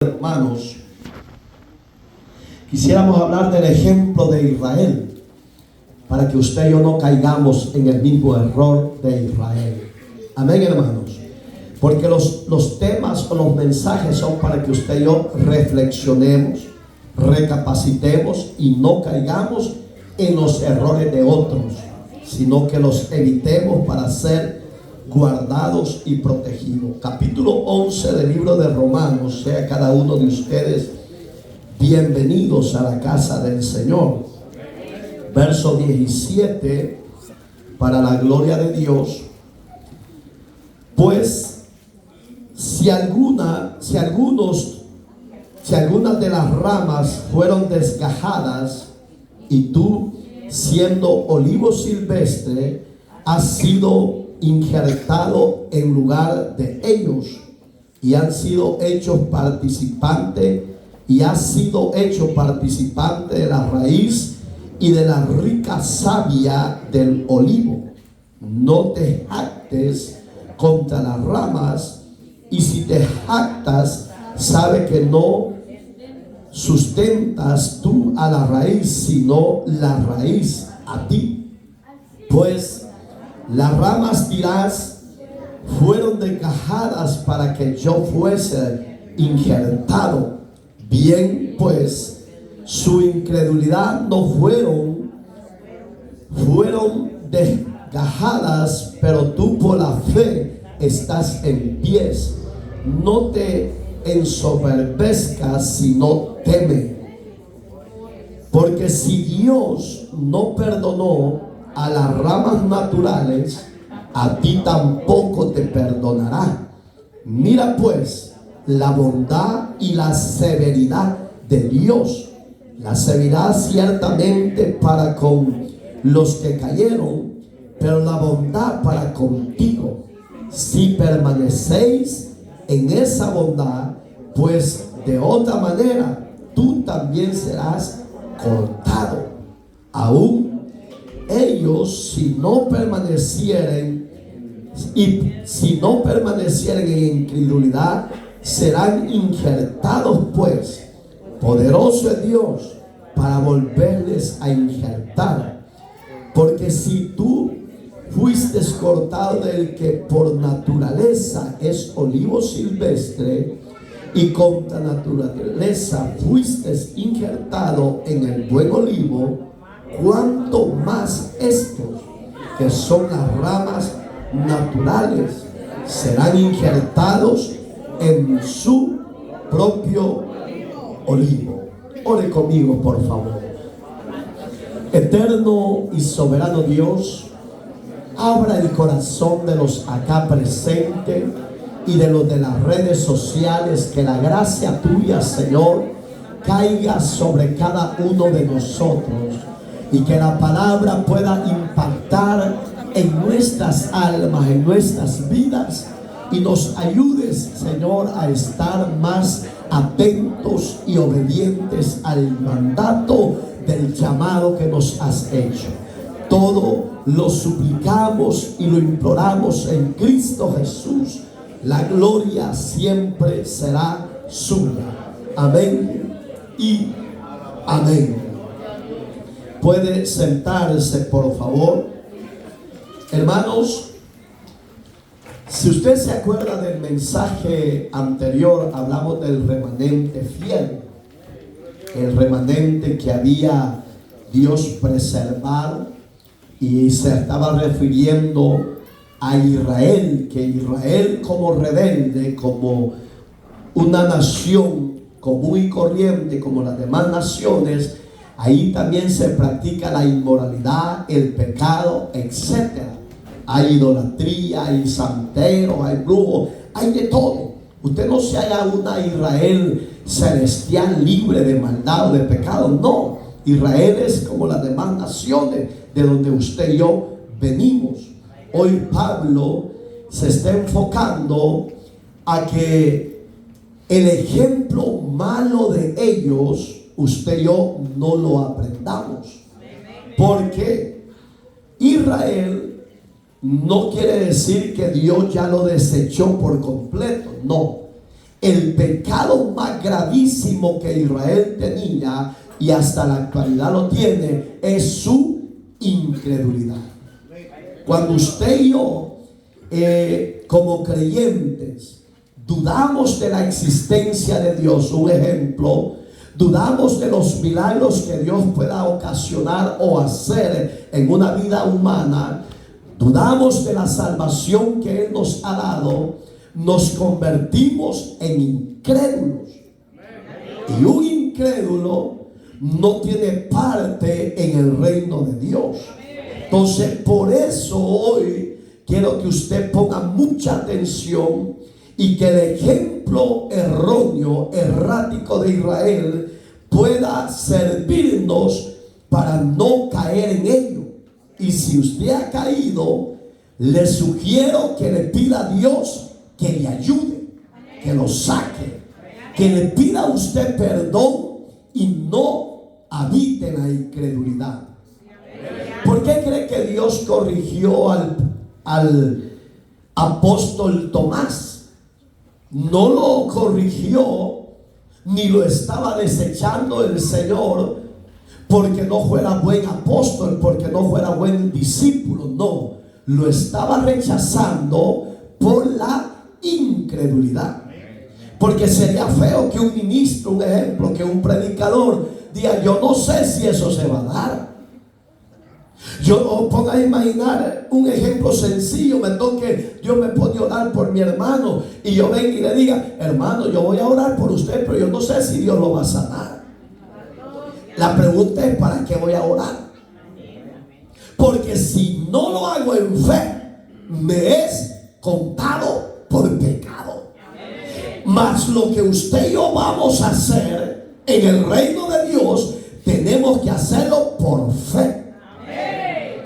Hermanos, quisiéramos hablar del ejemplo de Israel para que usted y yo no caigamos en el mismo error de Israel. Amén, hermanos, porque los temas o los mensajes son para que usted y yo reflexionemos, recapacitemos y no caigamos en los errores de otros, sino que los evitemos para ser guardados y protegidos. Capítulo 11 del libro de Romanos. Sea cada uno de ustedes bienvenidos a la casa del Señor. Verso 17, para la gloria de Dios. Pues si algunas de las ramas fueron desgajadas, y tú, siendo olivo silvestre, has sido injertado en lugar de ellos, y han sido hechos participantes, y has sido hecho participante de la raíz y de la rica savia del olivo. No te jactes contra las ramas, y si te jactas, sabe que no sustentas tú a la raíz, sino la raíz a ti. Pues las ramas, dirás, fueron desgajadas para que yo fuese injertado. Bien, pues su incredulidad no fueron desgajadas, pero tú por la fe estás en pies. No te ensoberbezcas, sino teme. Porque si Dios no perdonó a las ramas naturales, a ti tampoco te perdonará. Mira pues la bondad y la severidad de Dios. La severidad ciertamente para con los que cayeron, pero la bondad para contigo, si permanecéis en esa bondad, pues de otra manera tú también serás cortado. Aún ellos, si no permanecieren en incredulidad, serán injertados, pues poderoso es Dios para volverles a injertar. Porque si tú fuiste cortado del que por naturaleza es olivo silvestre, y contra naturaleza fuiste injertado en el buen olivo, cuanto más estos, que son las ramas naturales, serán injertados en su propio olivo. Ore conmigo, por favor. Eterno y soberano Dios, abra el corazón de los acá presentes y de los de las redes sociales, que la gracia tuya, Señor, caiga sobre cada uno de nosotros, y que la palabra pueda impactar en nuestras almas, en nuestras vidas, y nos ayudes, Señor, a estar más atentos y obedientes al mandato del llamado que nos has hecho. Todo lo suplicamos y lo imploramos en Cristo Jesús. La gloria siempre será suya. Amén y amén. Puede sentarse, por favor. Hermanos, si usted se acuerda del mensaje anterior, hablamos del remanente fiel, el remanente que había Dios preservado, y se estaba refiriendo a Israel, que Israel como rebelde, como una nación común y corriente como las demás naciones, ahí también se practica la inmoralidad, el pecado, etc. Hay idolatría, hay santero, hay brujo, hay de todo. Usted no se halla una Israel celestial libre de maldad o de pecado. No, Israel es como las demás naciones de donde usted y yo venimos. Hoy Pablo se está enfocando a que el ejemplo malo de ellos, usted y yo no lo aprendamos. Porque Israel no quiere decir que Dios ya lo desechó por completo. No, el pecado más gravísimo que Israel tenía y hasta la actualidad lo tiene es su incredulidad. Cuando usted y yo, como creyentes, dudamos de la existencia de Dios, un ejemplo, dudamos de los milagros que Dios pueda ocasionar o hacer en una vida humana, dudamos de la salvación que Él nos ha dado, nos convertimos en incrédulos. Y un incrédulo no tiene parte en el reino de Dios. Entonces, por eso hoy quiero que usted ponga mucha atención y que el ejemplo erróneo, errático de Israel pueda servirnos para no caer en ello. Y si usted ha caído, le sugiero que le pida a Dios que le ayude, que lo saque, que le pida a usted perdón y no habite en la incredulidad. ¿Por qué cree que Dios corrigió al apóstol Tomás? No lo corrigió ni lo estaba desechando el Señor porque no fuera buen apóstol, porque no fuera buen discípulo. No, lo estaba rechazando por la incredulidad. Porque sería feo que un ministro, un ejemplo, que un predicador diga: yo no sé si eso se va a dar. Yo ponga a imaginar un ejemplo sencillo, Dios me pone a orar por mi hermano y yo venga y le diga: hermano, yo voy a orar por usted, pero yo no sé si Dios lo va a sanar. La pregunta es: ¿para qué voy a orar? Porque si no lo hago en fe, me es contado por pecado. Mas lo que usted y yo vamos a hacer en el reino de Dios, tenemos que hacerlo por fe.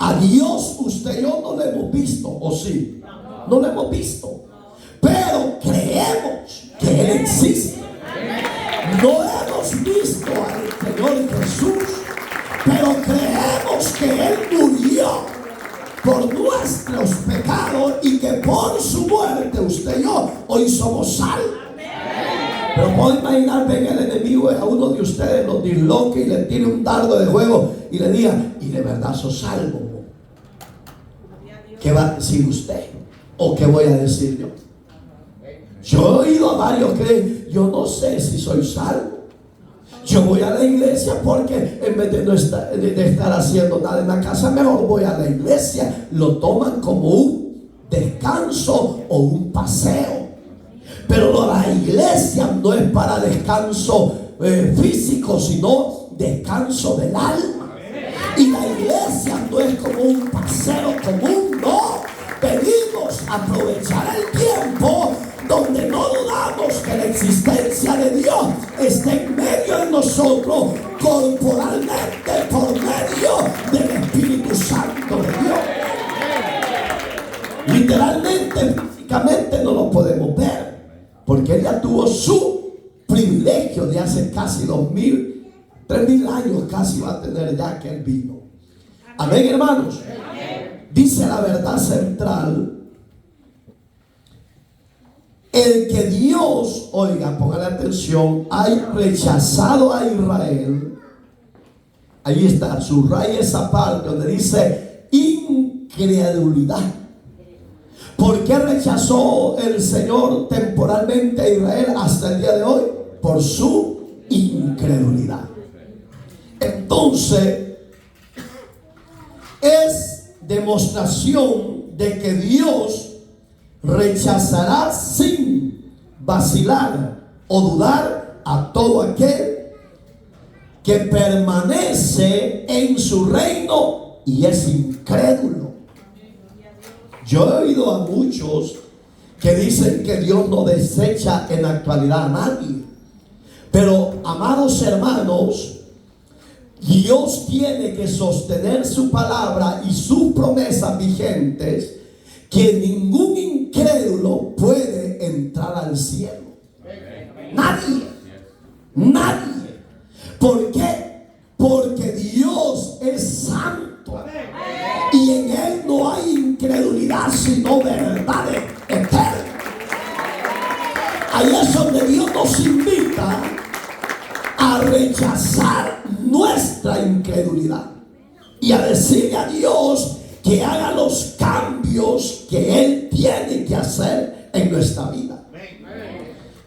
A Dios usted y yo no lo hemos visto, ¿o sí? No lo hemos visto, pero creemos que Él existe. No hemos visto al Señor Jesús, pero creemos que Él murió por nuestros pecados y que por su muerte usted y yo hoy somos salvos. Pero puedo imaginar, venga el enemigo a uno de ustedes, lo disloque y le tire un dardo de fuego y le diga: y de verdad sos salvo. ¿Qué va a decir usted? ¿O qué voy a decir yo? Yo he oído a varios que yo no sé si soy salvo. Yo voy a la iglesia porque en vez de estar haciendo nada en la casa, mejor voy a la iglesia. Lo toman como un descanso o un paseo. Pero la iglesia no es para descanso físico, sino descanso del alma. Y la iglesia no es como un paseo común, no. Venimos a aprovechar el tiempo donde no dudamos que la existencia de Dios esté en medio de nosotros, corporalmente, por medio del Espíritu Santo de Dios. Literalmente, físicamente no lo podemos ver, porque Él ya tuvo su privilegio de hace casi 3,000 años casi va a tener ya que Él vino. Amén, hermanos. Dice la verdad central: el que Dios, oiga, póngale atención, ha rechazado a Israel. Ahí está, subraya esa parte donde dice incredulidad. ¿Por qué rechazó el Señor temporalmente a Israel hasta el día de hoy? Por su incredulidad. Entonces, es demostración de que Dios rechazará sin vacilar o dudar a todo aquel que permanece en su reino y es incrédulo. Yo he oído a muchos que dicen que Dios no desecha en la actualidad a nadie. Pero, amados hermanos, Dios tiene que sostener su palabra y sus promesas vigentes, que ningún incrédulo puede entrar al cielo. Nadie. ¿Por qué? Porque Dios es santo y en Él no hay incredulidad, sino verdad eterna. Ahí es donde rechazar nuestra incredulidad y a decirle a Dios que haga los cambios que Él tiene que hacer en nuestra vida.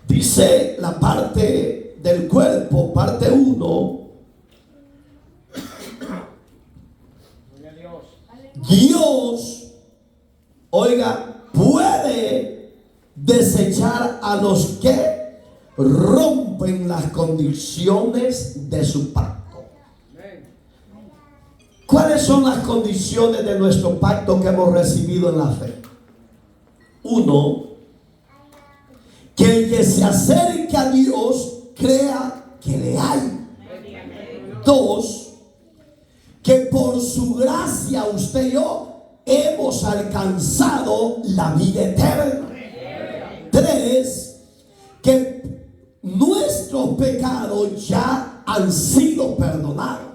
Dice la parte del cuerpo, parte 1. Dios, oiga, puede desechar a los que rompen las condiciones de su pacto. ¿Cuáles son las condiciones de nuestro pacto que hemos recibido en la fe? 1, que el que se acerque a Dios crea que le hay. 2, que por su gracia usted y yo hemos alcanzado la vida eterna. 3, que nuestros pecados ya han sido perdonados.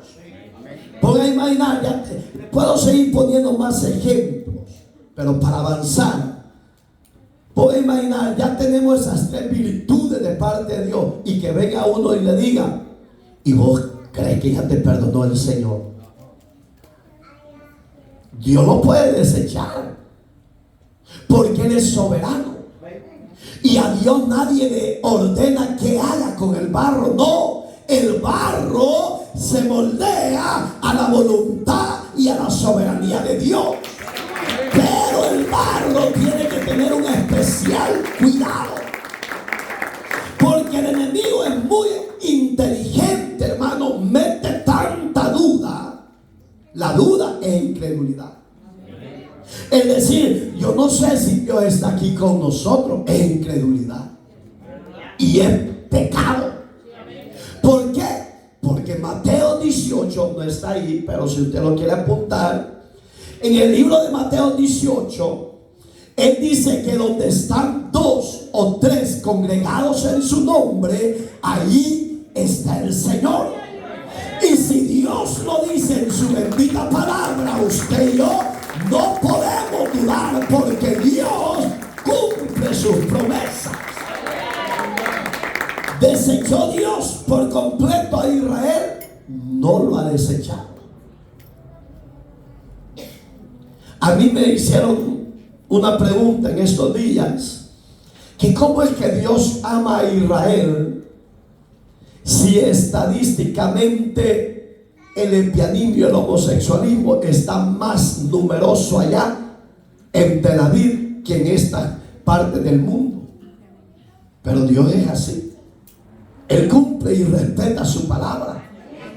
Puedo imaginar, puedo seguir poniendo más ejemplos, pero para avanzar, puedo imaginar, ya tenemos esas 3 virtudes de parte de Dios, y que venga uno y le diga: ¿y vos crees que ya te perdonó el Señor? Dios lo puede desechar, porque Él es soberano, y a Dios nadie le ordena que haga con el barro. No, el barro se moldea a la voluntad y a la soberanía de Dios, pero el barro tiene que tener un especial cuidado, porque el enemigo es muy inteligente, hermano. Mete tanta duda. La duda es incredulidad. Es decir, yo no sé si Dios está aquí con nosotros. Es incredulidad y es pecado. ¿Por qué? Porque Mateo 18 no está ahí, pero si usted lo quiere apuntar, en el libro de Mateo 18, Él dice que donde están 2 o 3 congregados en su nombre, ahí está el Señor. Y si Dios lo dice en su bendita palabra, usted y yo no podemos dudar, porque Dios cumple sus promesas. ¿Desechó Dios por completo a Israel? No lo ha desechado. A mí me hicieron una pregunta en estos días, que cómo es que Dios ama a Israel si estadísticamente el lesbianismo y el homosexualismo está más numeroso allá en Tel Aviv que en esta parte del mundo. Pero Dios es así. Él cumple y respeta su palabra.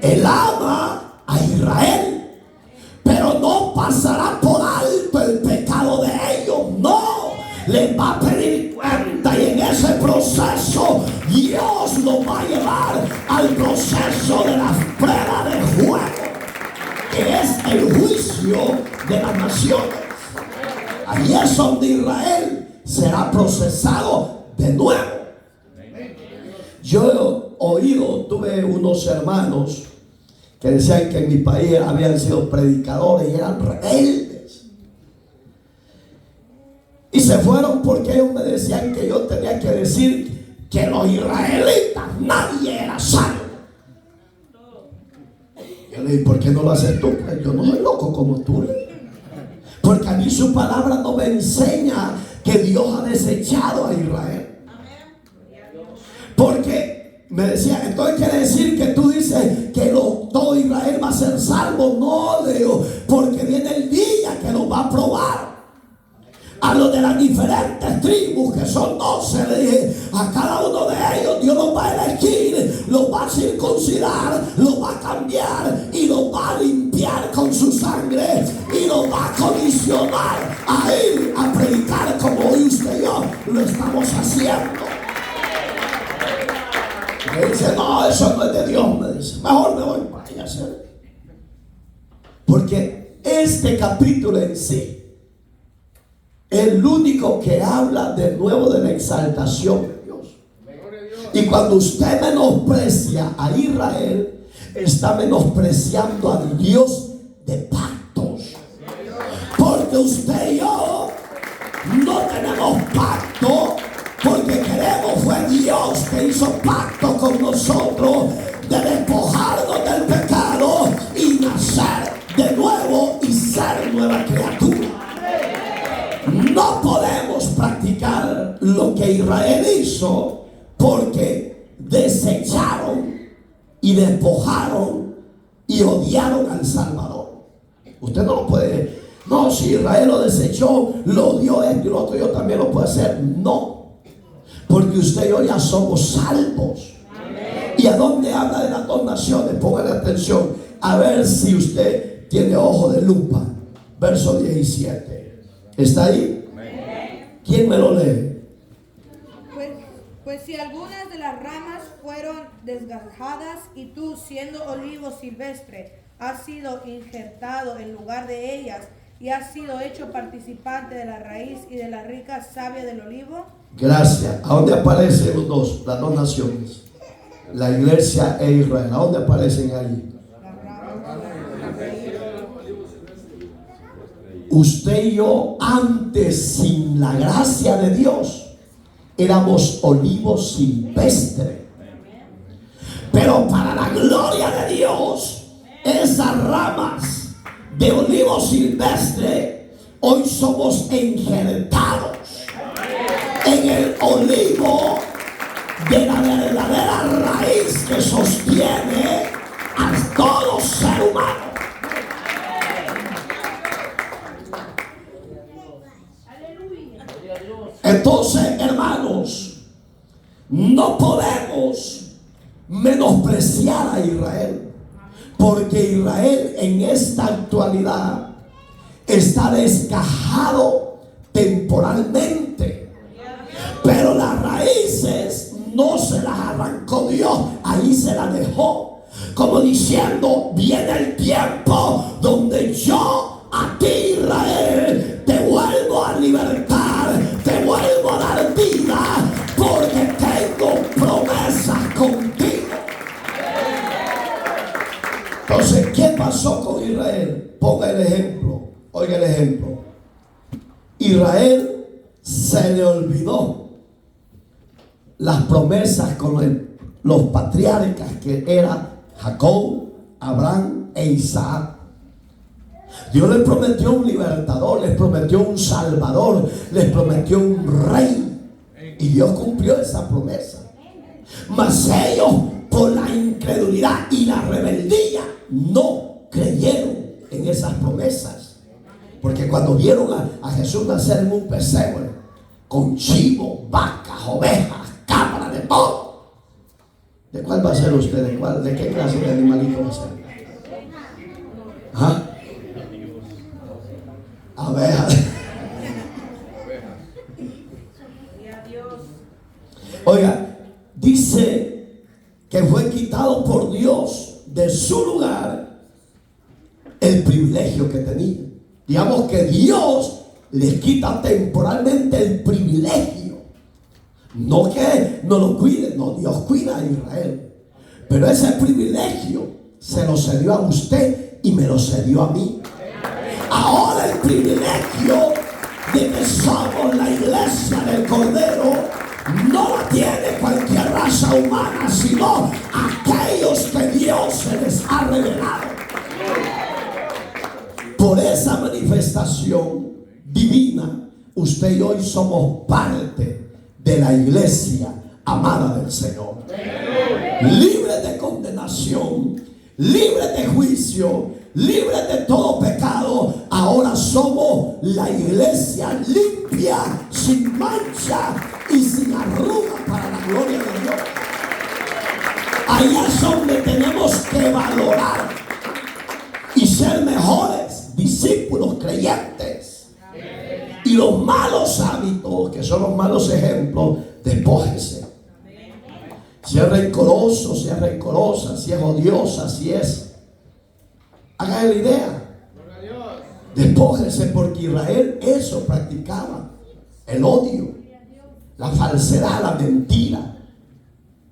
Él ama a Israel, pero no pasará por alto el pecado de ellos. No, les va a pedir cuenta, y en ese proceso Dios lo va a llevar al proceso de la prueba de fuego, que es el juicio de las naciones. Ahí es donde Israel será procesado de nuevo. Yo he oído, tuve unos hermanos que decían que en mi país habían sido predicadores y eran rebeldes, y se fueron porque ellos me decían que yo tenía que decir que los israelitas nadie era salvo. Yo le dije: ¿por qué no lo haces tú? Pues yo no soy loco como tú, porque a mí su palabra no me enseña que Dios ha desechado a Israel. Porque me decía: entonces quiere decir que tú dices que todo Israel va a ser salvo. No, le digo, porque viene el día que lo va a probar. A los de las diferentes tribus, que son 12, le dije, a cada uno de ellos Dios los va a elegir, los va a circuncidar, los va a cambiar y los va a limpiar con su sangre, y los va a comisionar a ir a predicar como hoy usted y yo lo estamos haciendo. Me dice: no, eso no es de Dios. Me dice: mejor me voy para allá a hacer. Porque este capítulo en sí, el único que habla de nuevo de la exaltación de Dios. Y cuando usted menosprecia a Israel, está menospreciando al Dios de pactos. Porque usted y yo no tenemos pacto porque queremos. Fue Dios que hizo pacto con nosotros de despojarnos del pecado y nacer de nuevo y ser nueva criatura. No podemos practicar lo que Israel hizo porque desecharon y despojaron y odiaron al Salvador. Usted no lo puede. No, si Israel lo desechó, lo odió esto y lo otro, yo también lo puedo hacer. No, porque usted y yo ya somos salvos. ¿Y a dónde habla de las dos naciones? Póngale atención, a ver si usted tiene ojo de lupa. Verso 17. ¿Está ahí? ¿Quién me lo lee? Pues si algunas de las ramas fueron desgajadas y tú, siendo olivo silvestre, has sido injertado en lugar de ellas y has sido hecho participante de la raíz y de la rica savia del olivo. Gracias. ¿A dónde aparecen las dos naciones? La iglesia e Israel. ¿A dónde aparecen ahí? Usted y yo, antes, sin la gracia de Dios, éramos olivos silvestres. Pero para la gloria de Dios, esas ramas de olivo silvestre hoy somos injertados en el olivo de la verdadera raíz que sostiene a todo ser humano. Entonces, hermanos, no podemos menospreciar a Israel, porque Israel en esta actualidad está desgajado temporalmente, pero las raíces no se las arrancó Dios, ahí se las dejó, como diciendo: viene el tiempo donde yo a ti, Israel, te vuelvo a libertar, te vuelvo a dar vida, porque tengo promesas contigo. Entonces, ¿qué pasó con Israel? Ponga el ejemplo, oiga el ejemplo. Israel se le olvidó las promesas con los patriarcas que eran Jacob, Abraham e Isaac. Dios les prometió un libertador, les prometió un salvador, les prometió un rey, y Dios cumplió esa promesa. Mas ellos, por la incredulidad y la rebeldía, no creyeron en esas promesas. Porque cuando vieron a Jesús nacer en un pesebre, con chivos, vacas, ovejas, cabras, de todo, ¿de cuál va a ser usted? ¿De qué clase de animalito va a ser? ¿Ah? Abejas. Oiga, dice que fue quitado por Dios de su lugar el privilegio que tenía. Digamos que Dios les quita temporalmente el privilegio. No que no lo cuide, no, Dios cuida a Israel. Pero ese privilegio se lo cedió a usted y me lo cedió a mí. Ahora el privilegio de que somos la iglesia del Cordero no la tiene cualquier raza humana, sino aquellos que Dios se les ha revelado. Por esa manifestación divina, usted y hoy somos parte de la iglesia amada del Señor. Libre de condenación, libre de juicio, libre de todo pecado. Ahora somos la iglesia limpia, sin mancha y sin arruga, para la gloria de Dios. Allá es donde tenemos que valorar y ser mejores discípulos creyentes. Y los malos hábitos, que son los malos ejemplos, despójese. Si es rencoroso, si es rencorosa, si es odiosa, si es... haga la idea. Despójese, porque Israel eso practicaba. El odio, la falsedad, la mentira.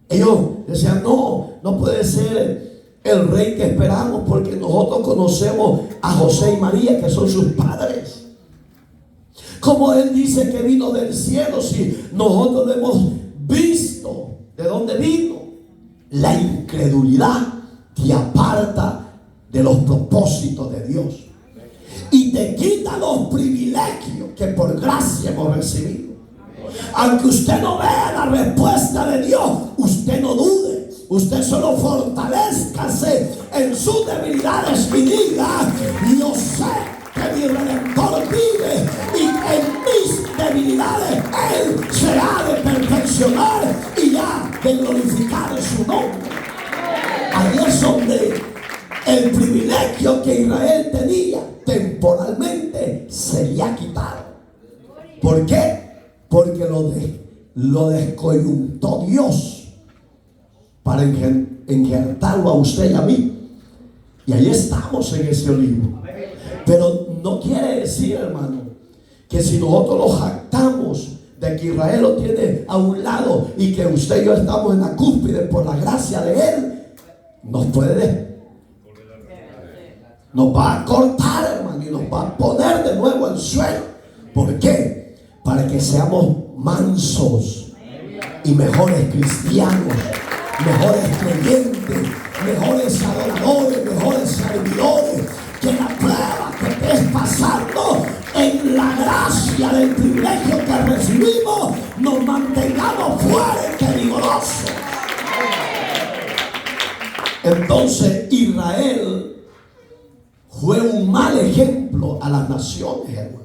Ellos decían: no puede ser el rey que esperamos, porque nosotros conocemos a José y María, que son sus padres. Como él dice que vino del cielo, si nosotros lo hemos visto? ¿De dónde vino? La incredulidad te aparta de los propósitos de Dios y te quita los privilegios que por gracia hemos recibido. Aunque usted no vea la respuesta de Dios, usted no dude. Usted solo fortalézcase en sus debilidades y diga: yo sé que mi Redentor vive y en mis debilidades Él se ha de perfeccionar y ha de glorificar su nombre. Ahí es donde el privilegio que Israel tenía temporalmente se le ha quitado. ¿Por qué? Porque lo descoyuntó Dios para injertarlo a usted y a mí. Y ahí estamos en ese olivo. Pero no quiere decir, hermano, que si nosotros nos jactamos de que Israel lo tiene a un lado y que usted y yo estamos en la cúspide por la gracia de Él, nos va a cortar, hermano, y nos va a poner de nuevo al suelo. ¿Por qué? Para que seamos mansos y mejores cristianos, mejores creyentes, mejores adoradores, mejores servidores. Que la prueba que estés pasando en la gracia del privilegio que recibimos, nos mantengamos fuertes y vigorosos. Entonces Israel fue un mal ejemplo a las naciones, hermano.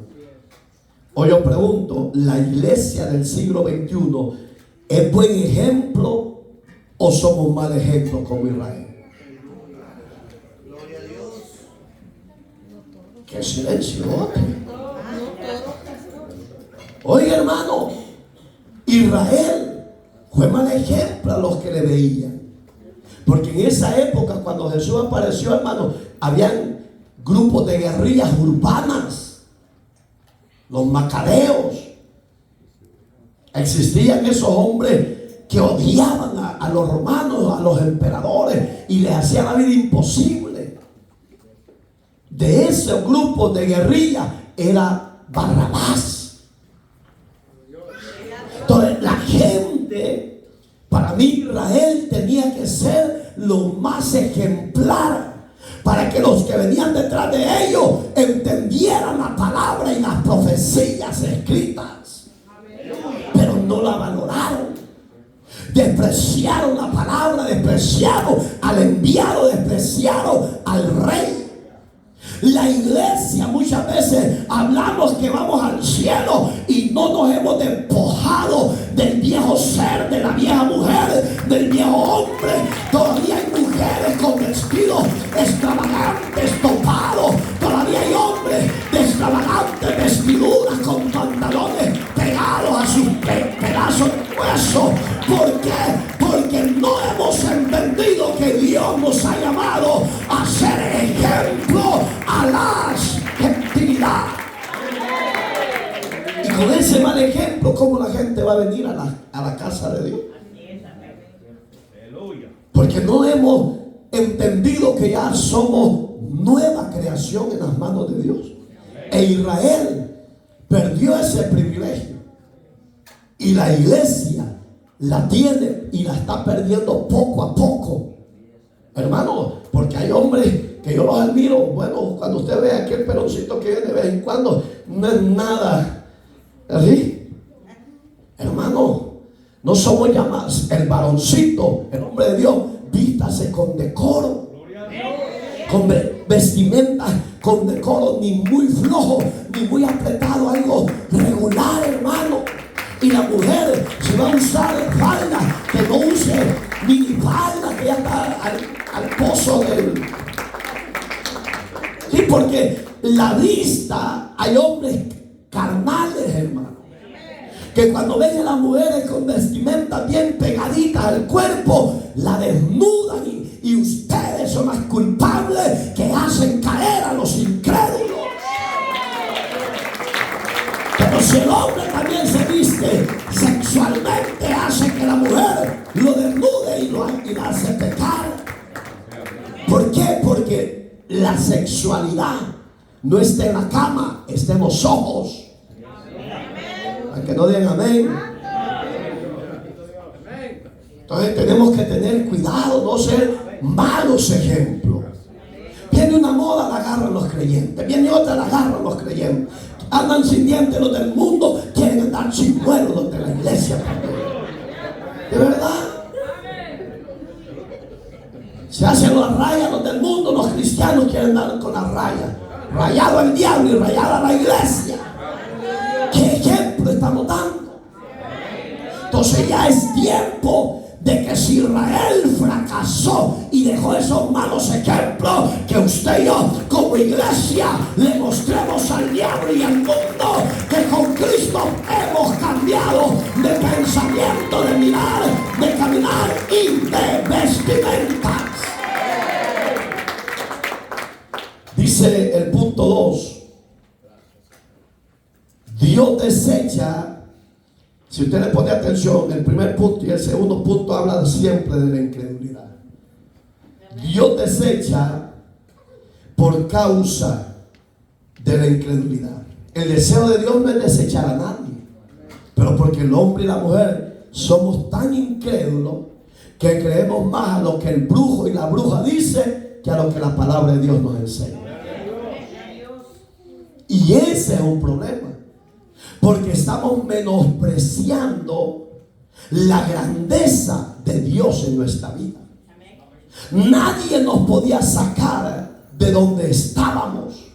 Hoy yo pregunto, ¿la iglesia del siglo XXI es buen ejemplo o somos mal ejemplo como Israel? ¡Qué silencio! Oiga, hermano, Israel fue mal ejemplo a los que le veían. Porque en esa época, cuando Jesús apareció, hermano, habían grupos de guerrillas urbanas, los macabeos. Existían esos hombres que odiaban a los romanos, a los emperadores, y les hacían la vida imposible. De ese grupo de guerrilla era Barrabás. Entonces la gente, para mí Israel tenía que ser lo más ejemplar, para que los que venían detrás de ellos entendieran la palabra y las profecías escritas. Pero no la valoraron. Despreciaron la palabra, despreciaron al enviado, despreciaron al rey. La iglesia, muchas veces hablamos que vamos al cielo y no nos hemos despojado del viejo ser, de la vieja mujer, del viejo hombre. Todavía hay mujeres con vestidos extravagantes, topados. Todavía hay hombres de extravagantes vestiduras con pantalones pegados a sus pedazos de hueso. ¿Por qué? Porque no hemos entendido que Dios nos ha llamado a ser ejemplo a las gentilidades. Y con ese mal ejemplo, ¿cómo la gente va a venir a la casa de Dios? Porque no hemos entendido que ya somos nueva creación en las manos de Dios. E Israel perdió ese privilegio. Y la iglesia la tiene y la está perdiendo poco a poco, hermano, porque hay hombres que yo los admiro. Bueno, cuando usted ve aquel peloncito que viene de vez en cuando, no es nada así, hermano. No somos llamados, el varoncito, el hombre de Dios, vístase con decoro, con vestimenta con decoro, ni muy flojo ni muy apretado, algo regular, hermano. Y la mujer, si va a usar falda, que no use minifalda, que ya está al pozo del... Sí, porque la vista, hay hombres carnales, hermano, que cuando ven a las mujeres con vestimenta bien pegaditas al cuerpo, la desnudan, y ustedes son las culpables que hacen caer a los incrédulos. Pero si el hombre también se viste sexualmente, hace que la mujer lo desnude y la hace pecar. ¿Por qué? Porque la sexualidad no está en la cama, está en los ojos. Para que no digan amén. Entonces tenemos que tener cuidado, no ser malos ejemplos. Viene una moda, la agarran los creyentes. Viene otra, la agarran los creyentes. Andan sin dientes los del mundo, quieren andar chimuelos los de la iglesia también. ¿De verdad? Se hacen las rayas los del mundo, los cristianos quieren andar con las rayas. Rayado el diablo y rayada la iglesia. ¿Qué ejemplo estamos dando? Entonces ya es tiempo de que si Israel fracasó y dejó esos malos ejemplos, que usted y yo como iglesia le mostremos al diablo y al mundo que con Cristo hemos cambiado de pensamiento, de mirar, de caminar y de vestimentas. Dice el punto 2, Dios desecha. Si usted le pone atención, el primer punto y el segundo punto hablan siempre de la incredulidad. Dios desecha por causa de la incredulidad. El deseo de Dios no es desechar a nadie, pero porque el hombre y la mujer somos tan incrédulos que creemos más a lo que el brujo y la bruja dice que a lo que la palabra de Dios nos enseña. Y ese es un problema. Porque estamos menospreciando la grandeza de Dios en nuestra vida. Nadie nos podía sacar de donde estábamos.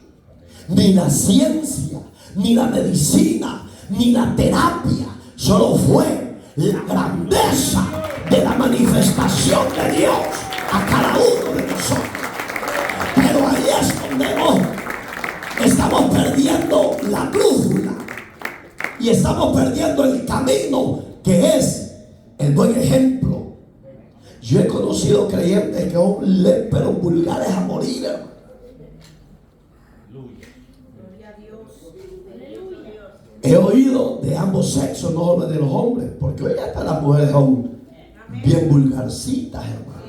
Ni la ciencia, ni la medicina, ni la terapia. Solo fue la grandeza de la manifestación de Dios a cada uno de nosotros. Pero ahí es donde estamos perdiendo la brújula. Y estamos perdiendo el camino que es el buen ejemplo. Yo he conocido creyentes que son léperos vulgares a morir, hermano. He oído de ambos sexos, no solo de los hombres, porque hoy hasta las mujeres son bien vulgarcitas, hermano.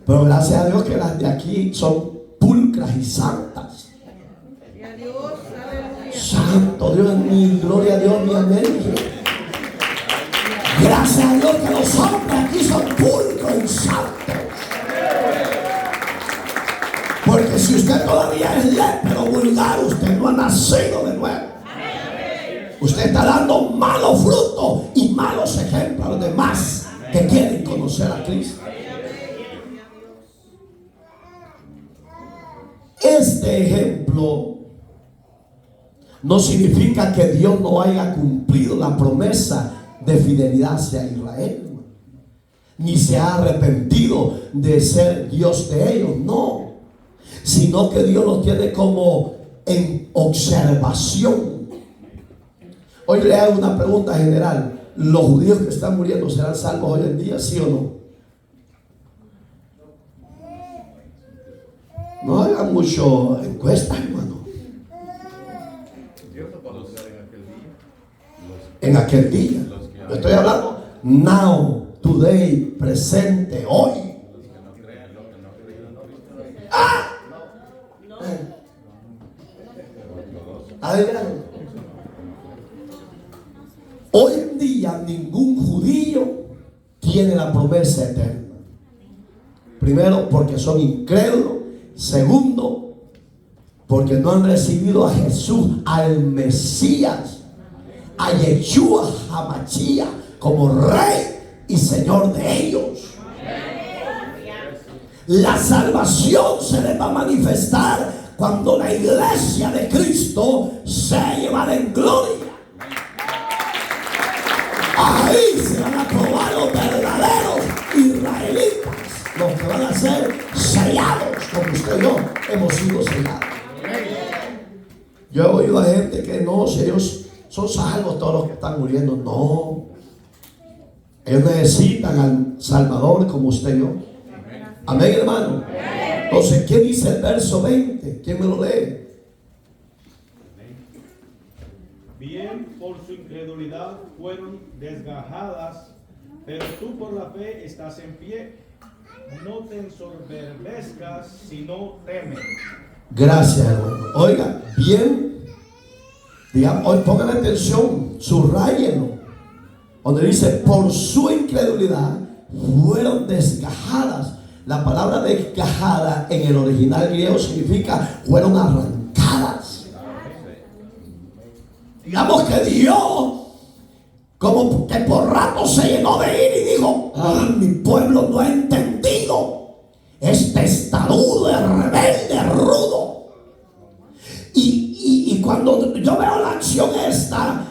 Pero gracias a Dios que las de aquí son pulcras y santas. Santo Dios, mi gloria a Dios, mi amén. Gracias a Dios que los hombres aquí son pulcros y santos. Porque si usted todavía es lépero vulgar, usted no ha nacido de nuevo. Usted está dando malos frutos y malos ejemplos a los demás que quieren conocer a Cristo. Este ejemplo no significa que Dios no haya cumplido la promesa de fidelidad hacia Israel, ni se ha arrepentido de ser Dios de ellos, no, sino que Dios los tiene como en observación. Hoy le hago una pregunta general: ¿los judíos que están muriendo serán salvos hoy en día, sí o no? No hagan mucho encuestas, hermano. En aquel día. Yo estoy hablando now, today, presente, hoy. ¡Ah! Adrián, hoy en día ningún judío tiene la promesa eterna. Primero, porque son incrédulos. Segundo, porque no han recibido a Jesús, al Mesías, a Yeshua HaMashiach como Rey y Señor de ellos. La salvación se les va a manifestar cuando la iglesia de Cristo sea llevada en gloria. Ahí se van a probar los verdaderos israelitas, los que van a ser sellados, como usted y yo hemos sido sellados. Yo he oído a gente que no, si ellos son salvos todos los que están muriendo. No, ellos necesitan al Salvador como usted y yo. Amén, hermano. Entonces, ¿qué dice el verso 20? ¿Quién me lo lee? Bien, por su incredulidad fueron desgajadas, pero tú por la fe estás en pie. No te ensoberbezcas, sino teme. Gracias, hermano. Oiga, bien. Digamos, hoy pongan atención, subrayenlo. donde dice por su incredulidad fueron desgajadas. La palabra desgajada en el original griego significa fueron arrancadas. Digamos que Dios como que por rato se llenó de ira y dijo: mi pueblo no ha entendido, es testarudo, es rebelde, rudo. Y cuando yo veo la acción esta,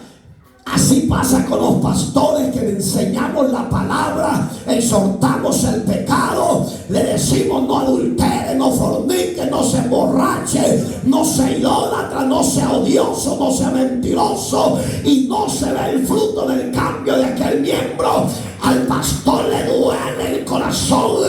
así pasa con los pastores que le enseñamos la palabra, exhortamos el pecado, le decimos no adultere, no fornique, no se emborrache, no se idólatra, no sea odioso, no sea mentiroso, y no se ve el fruto del cambio de aquel miembro. Al pastor le duele el corazón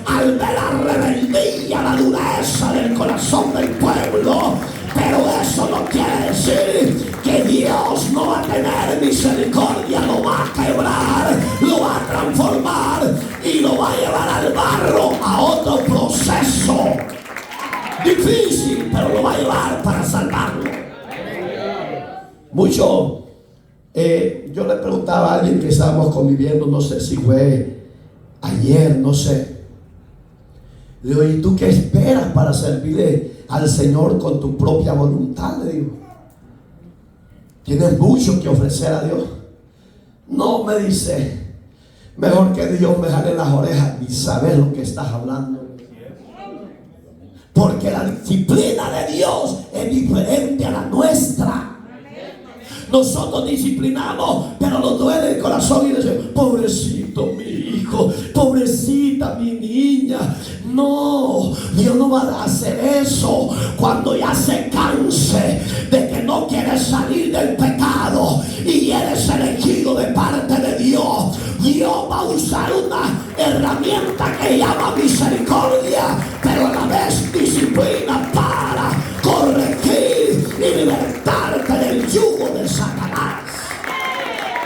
al ver la rebeldía, la dureza del corazón del pueblo. Pero eso no quiere decir que Dios no va a tener misericordia, lo va a quebrar, lo va a transformar y lo va a llevar al barro a otro proceso difícil, pero lo va a llevar para salvarlo. Mucho, yo le preguntaba a alguien que estábamos conviviendo, no sé si fue ayer, no sé. Le digo: ¿y tú qué esperas para servirle al Señor con tu propia voluntad? Le digo: ¿tienes mucho que ofrecer a Dios? No, me dice, mejor que Dios me jale las orejas y saber lo que estás hablando. Porque la disciplina de Dios es diferente a la nuestra. Nosotros disciplinamos, pero nos duele el corazón y decimos: pobrecito mi hijo, pobrecita mi niña. No, Dios no va a hacer eso. Cuando ya se canse de que no quiere salir del pecado y eres elegido de parte de Dios, Dios va a usar una herramienta que llama misericordia, pero a la vez disciplina, para corregir y libertarte del yugo de Satanás.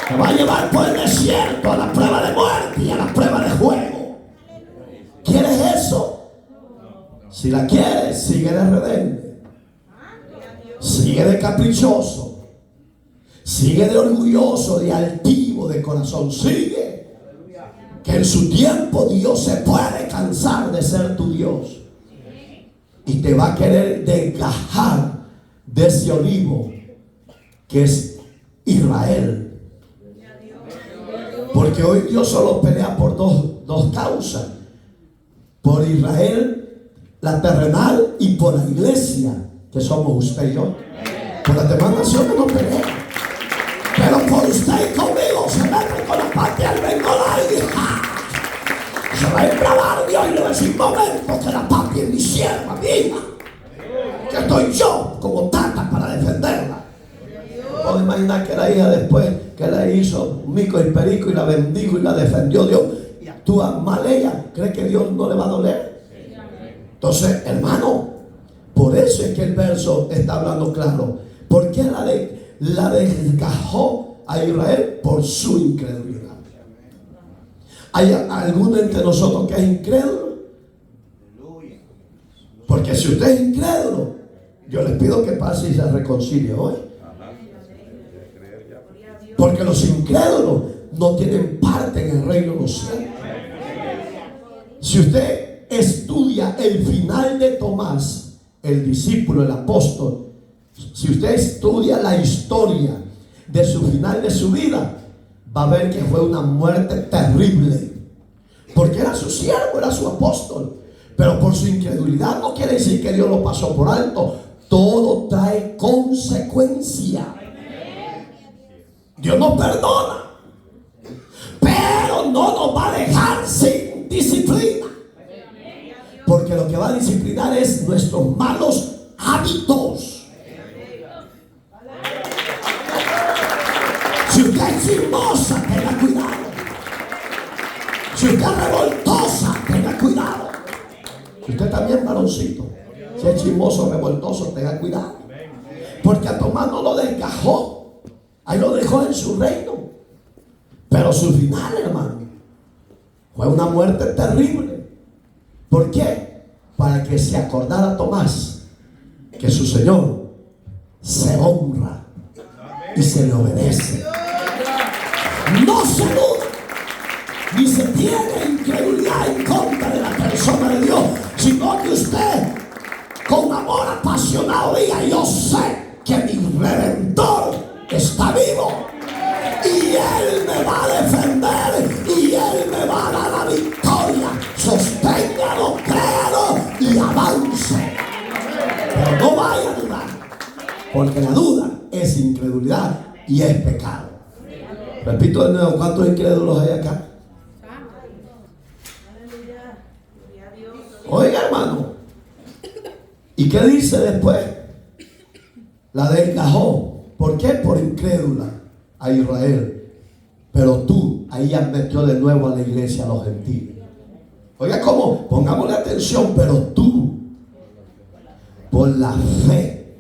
Te va a llevar por el desierto a la prueba de muerte y a la prueba de fuego. ¿Quieres eso? Si la quieres, sigue de rebelde, sigue de caprichoso, sigue de orgulloso, de altivo de corazón. Sigue, que en su tiempo Dios se puede cansar de ser tu Dios y te va a querer desgajar de ese olivo que es Israel. Porque hoy Dios solo pelea por dos causas: por Israel, la terrenal, y por la iglesia, que somos usted y yo. Por las demás naciones no pelea, pero por usted y conmigo se mete con la parte del bengalá y se va a embravar Dios y le va a decir: momento, que la papi es mi sierva, mi hija, que estoy yo como tata para defenderla. Puedo imaginar que la hija, después que la hizo mico y perico y la bendijo y la defendió Dios, y actúa mal ella, ¿cree que Dios no le va a doler? Entonces, hermano, por eso es que el verso está hablando claro. ¿Por qué la desgajó a Israel? Por su incredulidad. ¿Hay alguno entre nosotros que es incrédulo? Porque si usted es incrédulo, yo les pido que pase y se reconcilie hoy. Porque los incrédulos no tienen parte en el reino de los cielos. Si usted estudia el final de Tomás, el discípulo, el apóstol, si usted estudia la historia de su final de su vida, va a ver que fue una muerte terrible. Porque era su siervo, era su apóstol. Pero por su incredulidad no quiere decir que Dios lo pasó por alto. Todo trae consecuencia. Dios nos perdona, pero no nos va a dejar sin disciplina. Porque lo que va a disciplinar es nuestros malos hábitos. Si usted es chismosa, tenga cuidado. Si usted es revoltosa, tenga cuidado. Si usted también, varoncito, si es chismoso, revoltoso, tenga cuidado. Porque a Tomás no lo desgajó. Ahí lo dejó en su reino. Pero su final, hermano, fue una muerte terrible. ¿Por qué? Para que se acordara Tomás que su Señor se honra y se le obedece. no se duda, ni se tiene incredulidad en contra de la persona de Dios, sino que usted con amor apasionado diga: yo sé que mi Redentor está vivo y Él me va a defender y Él me va a dar la victoria. Sosténgalo, créalo y avance, pero no vaya a dudar, porque la duda es incredulidad y es pecado. Repito de nuevo: ¿cuántos incrédulos hay acá? Oiga, hermano, ¿y qué dice después? La desgajó. ¿Por qué? Por incrédula a Israel. Pero tú, ahí ya metió de nuevo a la iglesia, a los gentiles. Oiga, ¿cómo? Pongámosle atención. Pero tú, por la fe.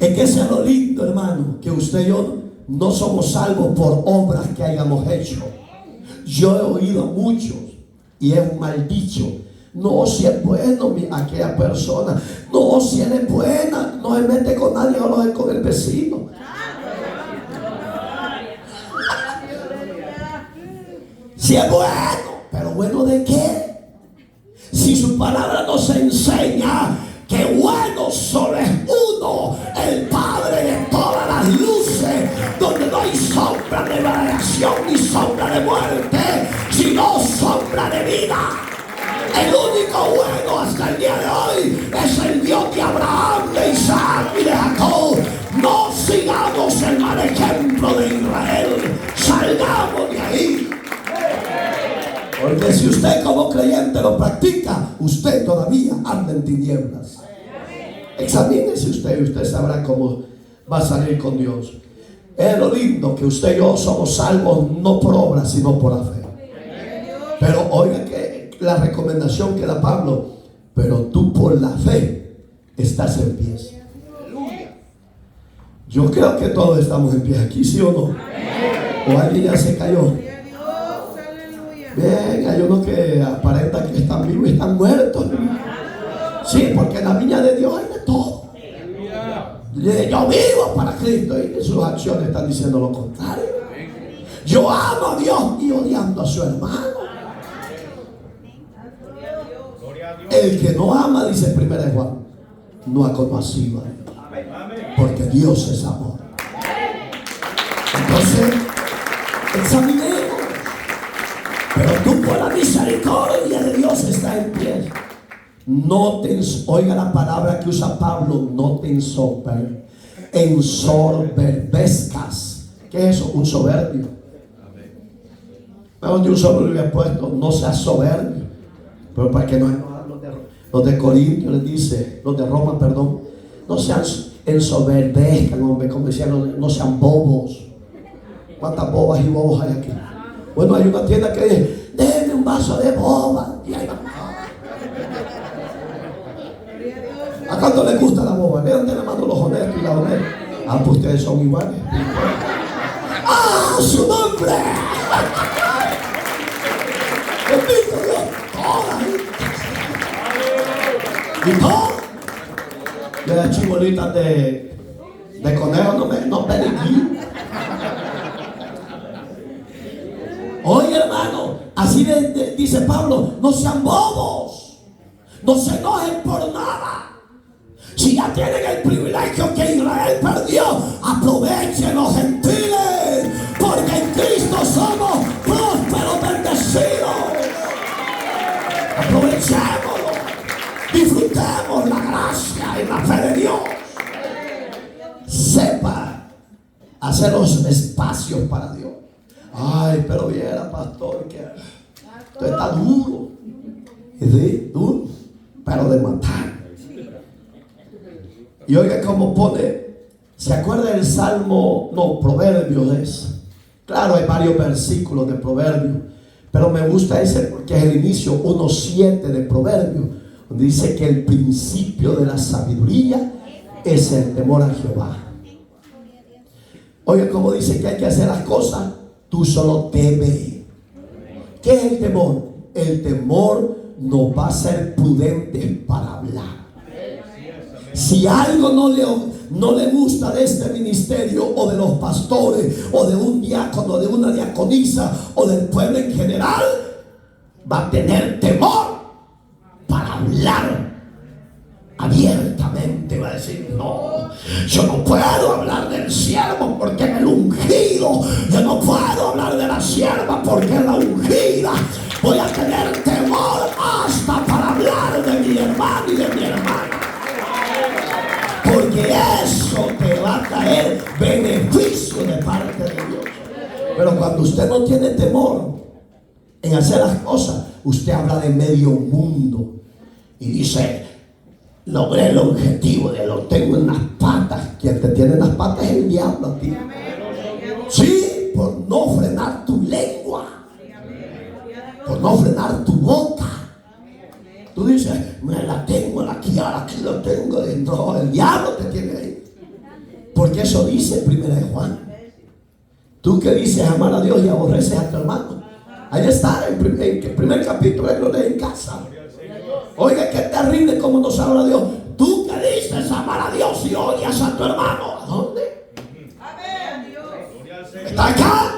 Es que eso es lo lindo, hermano, que usted y yo no somos salvos por obras que hayamos hecho. Yo he oído a muchos, y es un mal dicho: no, si es bueno aquella persona, no, si él es buena, no se mete con nadie, solo con el vecino. Si es bueno, pero ¿bueno de qué? Si su palabra nos enseña que bueno solo es uno, el Padre de todas las luces, donde no hay sombra de variación ni sombra de muerte, sino sombra de vida. El único bueno hasta el día de hoy es el Dios de Abraham, de Isaac y de Jacob. No sigamos el mal ejemplo de Israel, salgamos de ahí. Porque si usted como creyente lo practica, usted todavía anda en tinieblas. Examínese usted y usted sabrá cómo va a salir con Dios. Es lo lindo que usted y yo somos salvos no por obras, sino por la fe. Pero oiga que la recomendación que da Pablo: pero tú por la fe estás en pie. Yo creo que todos estamos en pie aquí, ¿sí o no? ¿O alguien ya se cayó? Bien, hay unos que aparentan que están vivos y están muertos. Sí, porque en la viña de Dios hay de todo. Yo vivo para Cristo, y sus acciones están diciendo lo contrario. Yo amo a Dios y odiando a su hermano. El que no ama, dice 1 Juan, no ha conocido a Dios, porque Dios es amor. Entonces, examinemos. Pero tú por la misericordia de Dios estás en pie. No te, oiga la palabra que usa Pablo: no te ensoberbezcas. ¿Qué es eso? Un soberbio. Donde un solo le había puesto: no seas soberbio. Pero para que no los de Corintios les dice, los de Roma, perdón, no sean ensoberbezcan, hombre, como decían, no sean bobos. ¿Cuántas bobas y bobos hay aquí? Bueno, hay una tienda que dice: déme un vaso de boba. Y ahí va. ¿A cuánto les gusta la boba? Levanten la mano los honestos y la honestos. Ah, pues ustedes son iguales. ¡Ah, su nombre! Bendito Dios. Y todo. Y las chibolitas de conejo no ven aquí. Oye, hermano, así dice Pablo: no sean bobos, no se enojen por nada. Si ya tienen el privilegio que Israel perdió, aprovechen los gentiles, porque en Cristo somos prósperos, bendecidos. Aprovechémoslo, disfrutemos la gracia y la fe de Dios. Sepa hacer los espacios para Dios. Ay, pero viera, pastor, que esto está duro. ¿Sí? Duro, pero de matar. Y oiga cómo pone, ¿se acuerda del Salmo? No, Proverbios es. Claro, hay varios versículos de Proverbios, pero me gusta ese porque es el inicio 1:7 de Proverbios, donde dice que el principio de la sabiduría es el temor a Jehová. Oiga cómo dice que hay que hacer las cosas. Tú solo teme. ¿Qué es el temor? El temor nos va a ser prudentes para hablar. Si algo no le gusta de este ministerio o de los pastores o de un diácono, de una diaconisa o del pueblo en general, va a tener temor para hablar abiertamente. Va a decir: no, yo no puedo hablar del siervo porque es el ungido, yo no puedo hablar de la sierva porque es la ungida. Voy a tener temor hasta para hablar de mi hermano y de mi hermana, porque eso te va a traer beneficio de parte de Dios. Pero cuando usted no tiene temor en hacer las cosas, usted habla de medio mundo y dice: logré el objetivo, de lo tengo en las patas. Quien te tiene en las patas es el diablo a ti. Sí, por no frenar tu lengua, por no frenar tu boca. Tú dices: me la tengo aquí, ahora aquí lo tengo dentro. El diablo te tiene ahí. Porque eso dice 1 de Juan. Tú que dices amar a Dios y aborreces a tu hermano. Ahí está, en el primer capítulo, él lo lee en casa. Oiga, qué terrible como nos habla Dios. Tú que dices amar a Dios y odias a tu hermano. ¿A dónde? ¿Está acá?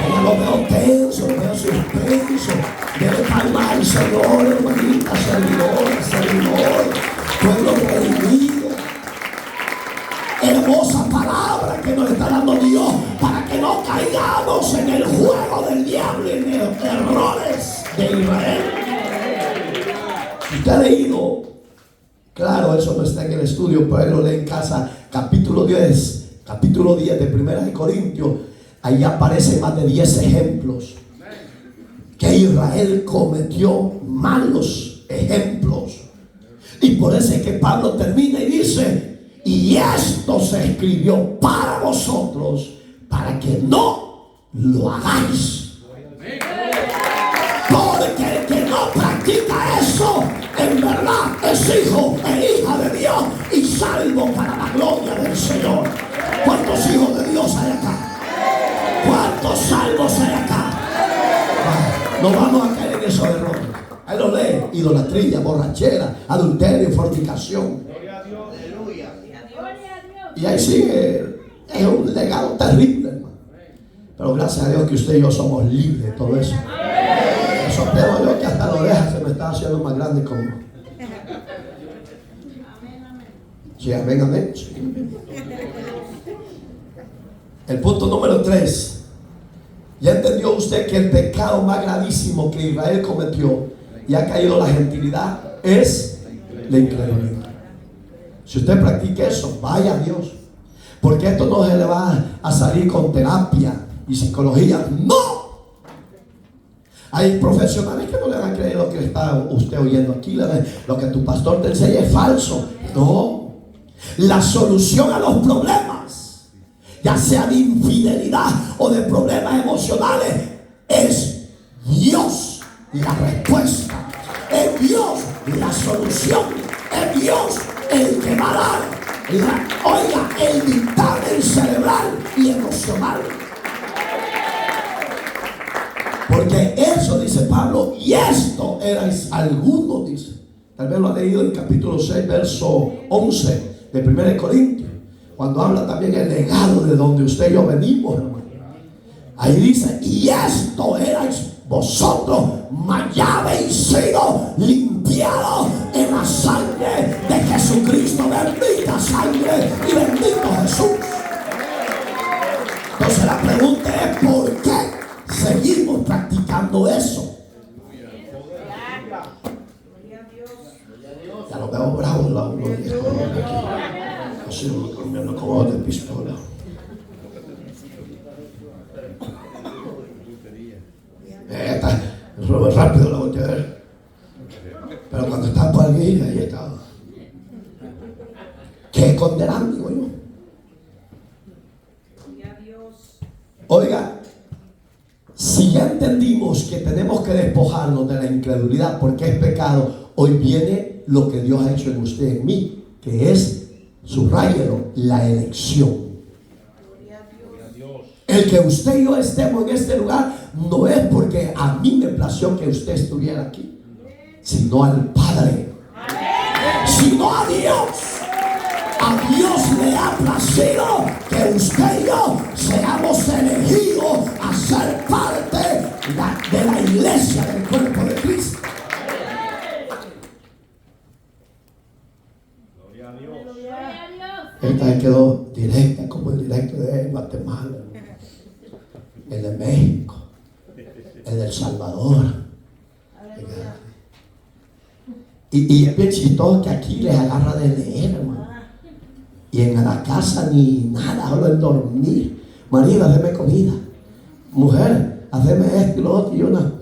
Yo lo veo tenso, lo veo suspenso. Debe calmar el Señor, hermanita, servidor, pueblo redimido. Hermosa palabra que nos está dando Dios para que no caigamos en el juego del diablo y en los errores de Israel. Usted ha leído, claro, eso no está en el estudio, pero él lo lee en casa, capítulo 10 de 1 de Corintios. Ahí aparecen más de 10 ejemplos que Israel cometió, malos ejemplos. Y por eso es que Pablo termina y dice: y esto se escribió para vosotros, para que no lo hagáis. Porque el que no practica eso, en verdad es hijo e hija de Dios y salvo para la gloria del Señor. ¿Cuántos hijos de Dios hay acá? ¿Cuántos salvos hay acá? No vamos a caer en esos errores. Ahí lo lee: idolatría, borrachera, adulterio, fornicación. Y ahí sigue. Es un legado terrible, hermano. Pero gracias a Dios que usted y yo somos libres de todo eso. Eso espero yo que hasta la oreja se me está haciendo más grande como. Sí, amén, amén. Sí. El punto número 3. ¿Ya entendió usted que el pecado más gravísimo que Israel cometió y ha caído la gentilidad es la incredulidad? Si usted practica eso, vaya a Dios. Porque esto no se le va a salir con terapia y psicología. ¡No! Hay profesionales que no le van a creer lo que está usted oyendo aquí. Lo que tu pastor te enseña es falso. No. La solución a los problemas, ya sea de infidelidad o de problemas emocionales, es Dios la respuesta. Es Dios la solución. Es Dios el que va a dar el dictamen cerebral y emocional. Porque eso dice Pablo, y esto erais algunos, dice. Tal vez lo ha leído en capítulo 6, verso 11 de 1 de Corintios, cuando habla también el legado de donde usted y yo venimos, hermano. Ahí dice: y esto erais vosotros, mas ya habéis sido limpiados en la sangre de Jesucristo. Bendita sangre y bendito Jesús. Entonces la pregunta es: ¿por qué seguimos practicando eso? Ya lo veo bravo, así comiendo como de pistola. Rápido la volteé a ver. Pero cuando está por aquí, ahí está. ¿Qué esconderán, digo yo? Oiga, si ya entendimos que tenemos que despojarnos de la incredulidad porque es pecado, hoy viene lo que Dios ha hecho en usted y en mí, que es, subráyelo, la elección. El que usted y yo estemos en este lugar no es porque a mí me plació que usted estuviera aquí, sino al Padre. sino a Dios. A Dios le ha placido que usted y yo seamos elegidos a ser parte de la iglesia del cuerpo de Cristo. Gloria a Dios. Esta vez quedó directa como el directo de Guatemala, el de México, el de El Salvador. Y es bien chistoso que aquí les agarra de leer, hermano. Y en la casa ni nada, solo en dormir. Marido, hazme comida. Mujer, hazme esto y lo otro. Y una.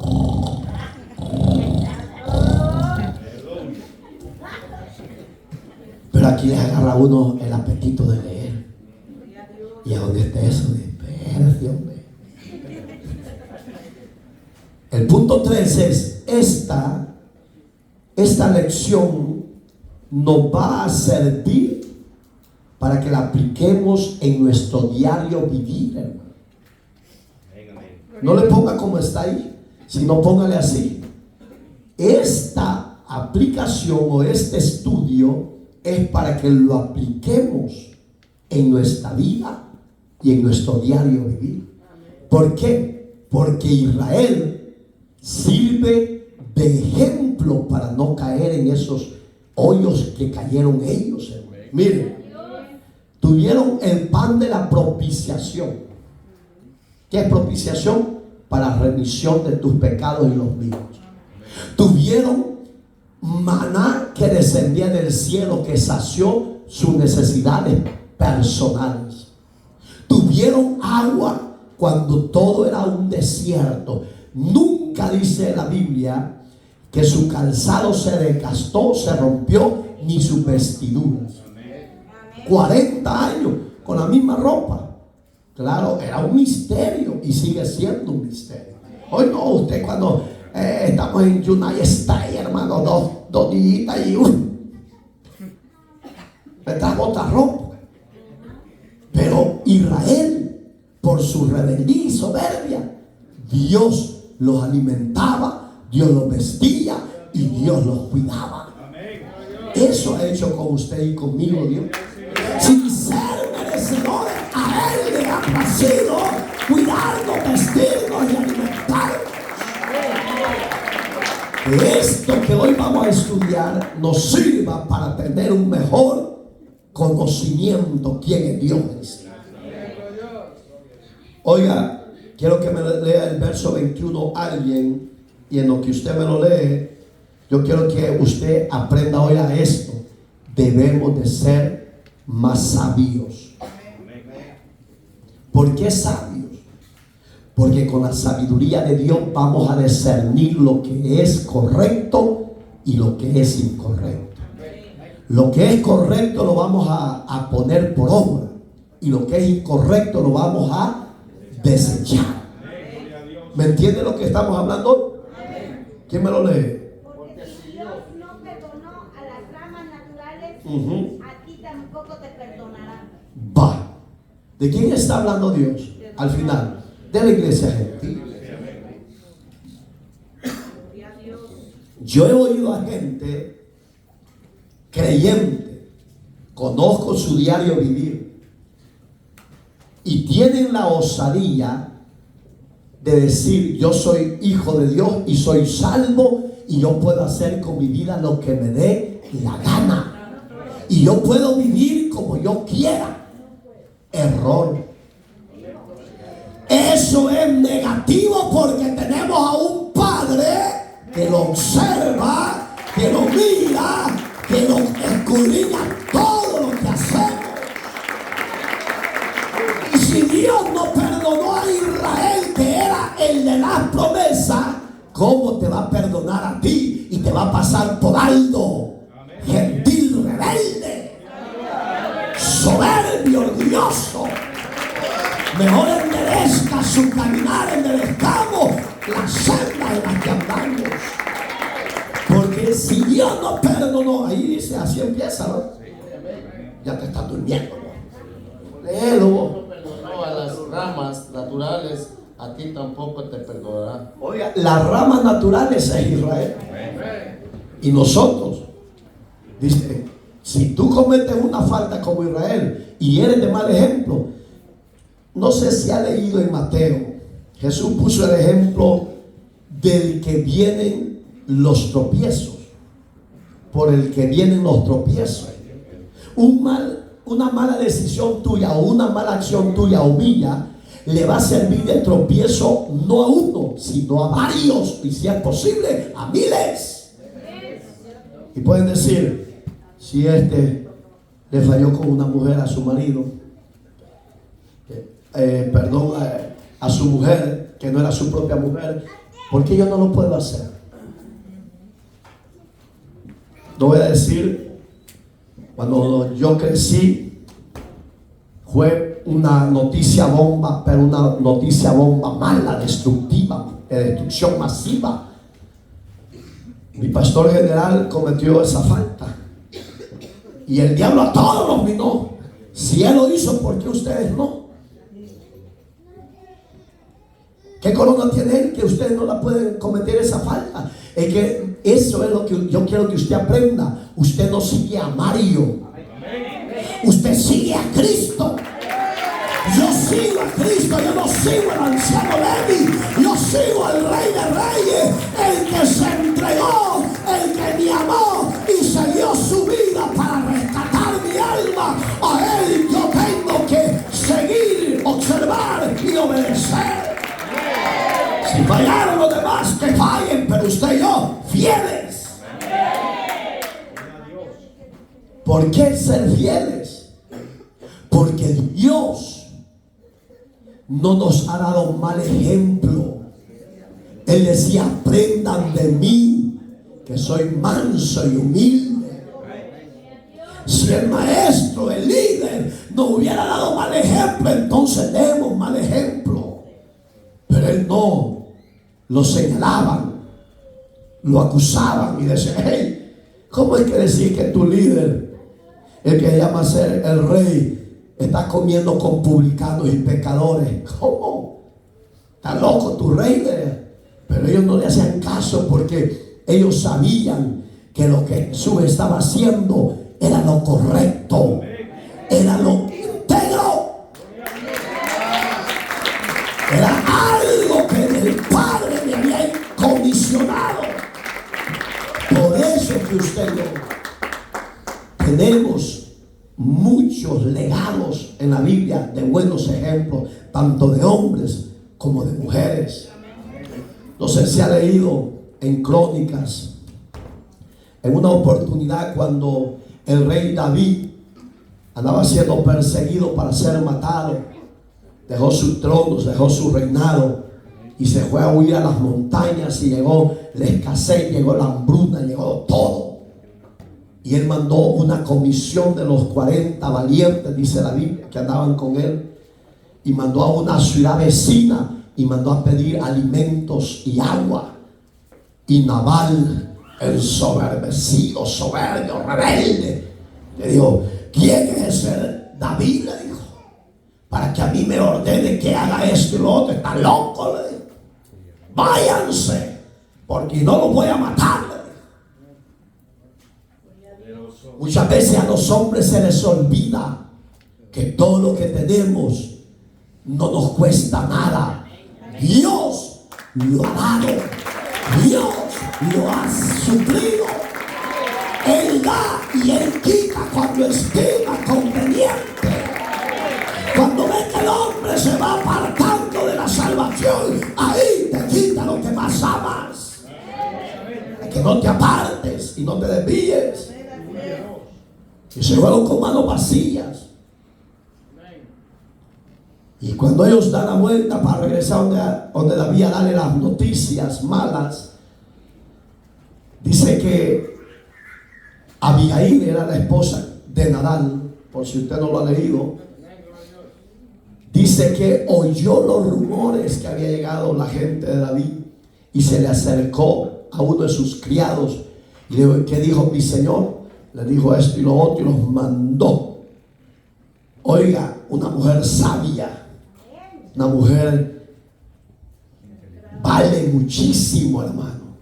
Pero aquí les agarra a uno el apetito de leer. ¿Y a dónde está eso? Espérate, hombre. El punto 3 es esta lección nos va a servir para que la apliquemos en nuestro diario vivir, hermano. No le ponga como está ahí, sino póngale así. Esta aplicación o este estudio es para que lo apliquemos en nuestra vida y en nuestro diario vivir. ¿Por qué? Porque Israel sirve de ejemplo para no caer en esos hoyos que cayeron ellos, hermano. Miren, tuvieron el pan de la propiciación. ¿Qué es propiciación? Para remisión de tus pecados y los míos. Tuvieron maná que descendía del cielo, que sació sus necesidades personales. Tuvieron agua cuando todo era un desierto. Nunca dice la Biblia que su calzado se desgastó, se rompió, ni sus vestiduras. 40 años con la misma ropa. Claro, era un misterio y sigue siendo un misterio. Hoy no, usted cuando estamos en United States, hermano, dos días y me trajo otra ropa. Pero Israel, por su rebeldía y soberbia, Dios los alimentaba, Dios los vestía y Dios los cuidaba. Eso ha hecho con usted y conmigo Dios. Sin ser merecedores, a Él le ha placido cuidarnos, vestirnos y alimentarnos. Que esto que hoy vamos a estudiar nos sirva para tener un mejor conocimiento quién es Dios. Oiga, quiero que me lea el verso 21 alguien, y en lo que usted me lo lee, yo quiero que usted aprenda hoy a esto. Debemos de ser más sabios. ¿Por qué sabios? Porque con la sabiduría de Dios vamos a discernir lo que es correcto y lo que es incorrecto. Lo que es correcto lo vamos a poner por obra, y lo que es incorrecto lo vamos a desechar. ¿Me entiende lo que estamos hablando? ¿Quién me lo lee? Porque si Dios no perdonó a las ramas naturales, a ti tampoco te perdonará. Va. ¿De quién está hablando Dios? Al final, de la iglesia gentil. Yo he oído a gente creyente, conozco su diario vivir, y tienen la osadía de decir: yo soy hijo de Dios y soy salvo, y yo puedo hacer con mi vida lo que me dé la gana, y yo puedo vivir como yo quiera. Error. Eso es negativo, porque tenemos a un Padre que lo observa, que lo mira, que lo escudriña todo lo que hacemos. Y si Dios no perdonó a Israel, que era el de la promesa, ¿cómo te va a perdonar a ti y te va a pasar por alto? Gentil, rebelde, soberbio, orgulloso. Mejor enderezca su caminar, enderezcamos la senda en la que andamos. Porque si Dios no perdonó, ahí dice, así empieza, ¿no? Ya te estás durmiendo, ¿no? Léelo vos. Perdonó a las ramas naturales, a ti tampoco te perdonará. Oiga, las ramas naturales es Israel. Y nosotros Dice, si tú cometes una falta como Israel y eres de mal ejemplo, no sé si ha leído en Mateo, Jesús puso el ejemplo del que vienen los tropiezos, por el que vienen los tropiezos. Una mala decisión tuya o una mala acción tuya o mía le va a servir de tropiezo no a uno, sino a varios, y si es posible, a miles. Y pueden decir, si le falló con una mujer a su marido, a su mujer, que no era su propia mujer, ¿por qué yo no lo puedo hacer? No voy a decir, cuando yo crecí, fue una noticia bomba, pero una noticia bomba mala, destructiva, de destrucción masiva. Mi pastor general cometió esa falta y el diablo a todos los minó. Si él lo hizo, ¿por qué ustedes no? ¿Qué corona tiene él que ustedes no la pueden cometer esa falta? Es que eso es lo que yo quiero que usted aprenda. Usted no sigue a Mario, usted sigue a Cristo. Yo sigo a Cristo, yo no sigo al anciano Levi, yo sigo al Rey de Reyes, el que se entregó, el que me amó y se dio su vida para rescatar mi alma. A él yo tengo que seguir, observar y obedecer. Si fallaron los demás, que fallen, pero usted y yo, fieles. ¿Por qué ser fieles? Porque Dios no nos ha dado un mal ejemplo. Él decía, aprendan de mí, que soy manso y humilde. Si el maestro, el líder, no hubiera dado mal ejemplo, entonces demos mal ejemplo. Pero él no. Lo señalaban, lo acusaban y decían, hey, ¿cómo es que decir que tu líder, el que llama a ser el rey, está comiendo con publicanos y pecadores? ¿Cómo? Está loco tu rey. Pero ellos no le hacían caso porque ellos sabían que lo que Jesús estaba haciendo era lo correcto, era lo íntegro, era algo que el Padre le había comisionado. Por eso que usted y yo tenemos muchos legados en la Biblia de buenos ejemplos, tanto de hombres como de mujeres. No sé si ha leído en Crónicas, en una oportunidad cuando el rey David andaba siendo perseguido para ser matado, dejó sus tronos, dejó su reinado y se fue a huir a las montañas, y llegó la escasez, llegó la hambruna, llegó todo. Y él mandó una comisión de los 40 valientes, dice la Biblia, que andaban con él, y mandó a una ciudad vecina y mandó a pedir alimentos y agua. Y Nabal, el soberbecido, soberbio, rebelde, le dijo, ¿quién es ese David? Le dijo, para que a mí me ordene que haga esto y lo otro. Está loco, le dijo. Váyanse, porque no lo voy a matar, le dijo. Muchas veces a los hombres se les olvida que todo lo que tenemos no nos cuesta nada. Dios lo ha dado, Dios lo ha suplido. Él da y Él quita cuando estima conveniente. Cuando ve que el hombre se va apartando de la salvación, ahí te quita lo que más amas. Es que no te apartes y no te desvíes. Y se fueron con manos vacías. Y cuando ellos dan la vuelta para regresar donde David a darle las noticias malas, dice que Abigail era la esposa de Nabal, por si usted no lo ha leído. Dice que oyó los rumores que había llegado la gente de David y se le acercó a uno de sus criados y le dijo, ¿qué dijo mi señor? Le dijo esto y lo otro y los mandó. Oiga, una mujer sabia, una mujer vale muchísimo, hermano.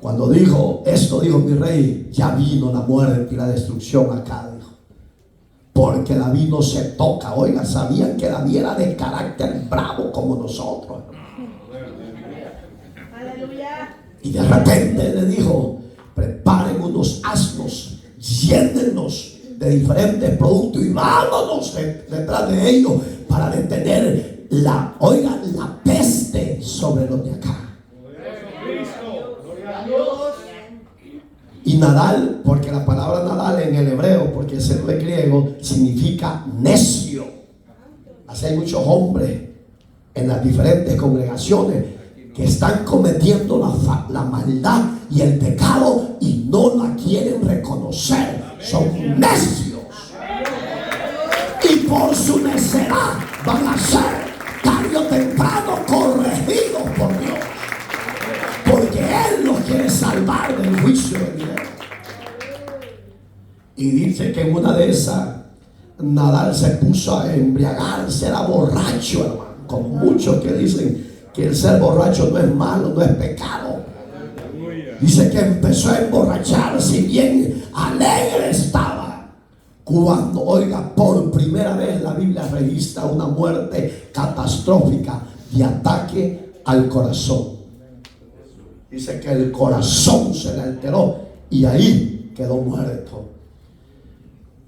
Cuando dijo esto, dijo mi rey, ya vino la muerte y la destrucción acá, dijo. Porque David no se toca. Oiga, sabían que David era de carácter bravo como nosotros. Aleluya. Y de repente le dijo, preparen unos asnos, llénenlos de diferentes productos y vámonos detrás de ellos para detener la peste sobre los de acá. Y Nadal, porque la palabra Nadal en el hebreo, porque es el griego, significa necio. Así hay muchos hombres en las diferentes congregaciones que están cometiendo la maldad y el pecado y no la quieren reconocer. Son necios. Y por su necedad van a ser tarde o temprano corregidos por Dios. Porque Él los quiere salvar del juicio de Dios. Y dice que en una de esas Nadal se puso a embriagarse, era borracho, hermano. Como muchos que dicen que el ser borracho no es malo, no es pecado. Dice que empezó a emborracharse y bien alegre estaba. Cuando, oiga, por primera vez la Biblia registra una muerte catastrófica de ataque al corazón. Dice que el corazón se le alteró y ahí quedó muerto.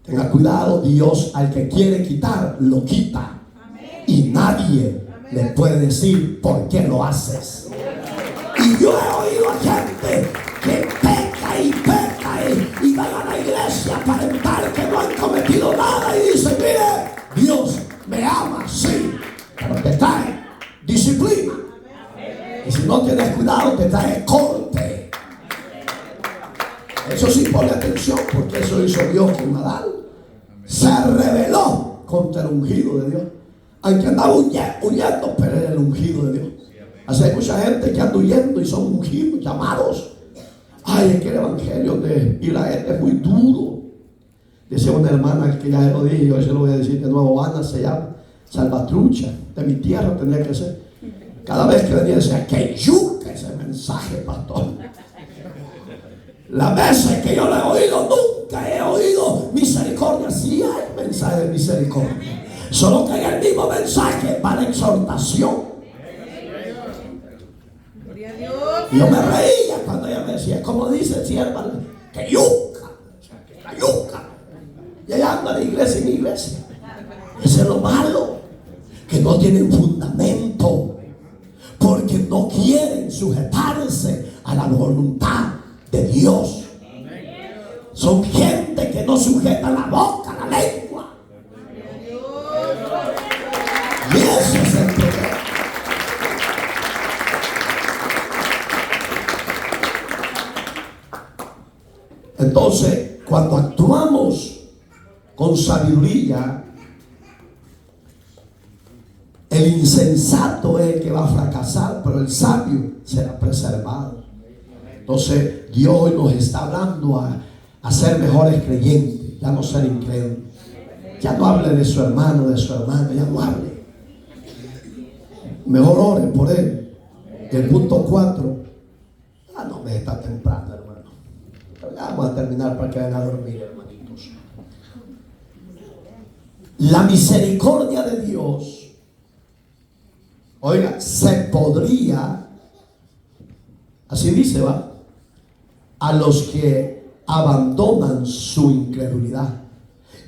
Tenga cuidado, Dios al que quiere quitar, lo quita. Y nadie le puede decir por qué lo haces. Y yo he oído a gente que peca y van a la iglesia para aparentar que no han cometido nada y dicen, mire, Dios me ama, sí, pero te trae disciplina. Y si no tienes cuidado, te trae corte. Eso sí, ponle atención, porque eso hizo Dios con Nadal. Se rebeló contra el ungido de Dios. Aunque andaba huyendo, pero era el ungido de Dios. Así hay mucha gente que anda huyendo y son ungidos, llamados. Ay, es que el evangelio de Israel es muy duro. Decía una hermana que ya se lo dije, yo se lo voy a decir de nuevo, Ana se llama, Salvatrucha, de mi tierra tenía que ser. Cada vez que venía decía, que yuca ese mensaje, pastor. Las veces que yo lo he oído, nunca he oído misericordia. Sí hay mensaje de misericordia, solo que en el mismo mensaje va la exhortación. Y yo me reía cuando ella me decía, como dice sierva, que yuca, que yuca. Y ella anda de iglesia en iglesia. Eso es lo malo, que no tienen fundamento, porque no quieren sujetarse a la voluntad de Dios. Son gente que no sujeta la boca, la lengua. Y ese es el problema. Entonces, cuando actuamos con sabiduría, el insensato es el que va a fracasar, pero el sabio será preservado. Entonces, Dios hoy nos está hablando a ser mejores creyentes, ya no ser incrédulos. Ya no hable de su hermano, de su hermana, ya no hable. Mejor ore por él. Y el punto 4, no me está temprano, hermano. Pero ya vamos a terminar para que vayan a dormir, hermanitos. La misericordia de Dios, oiga, se podría, así dice, va, a los que abandonan su incredulidad.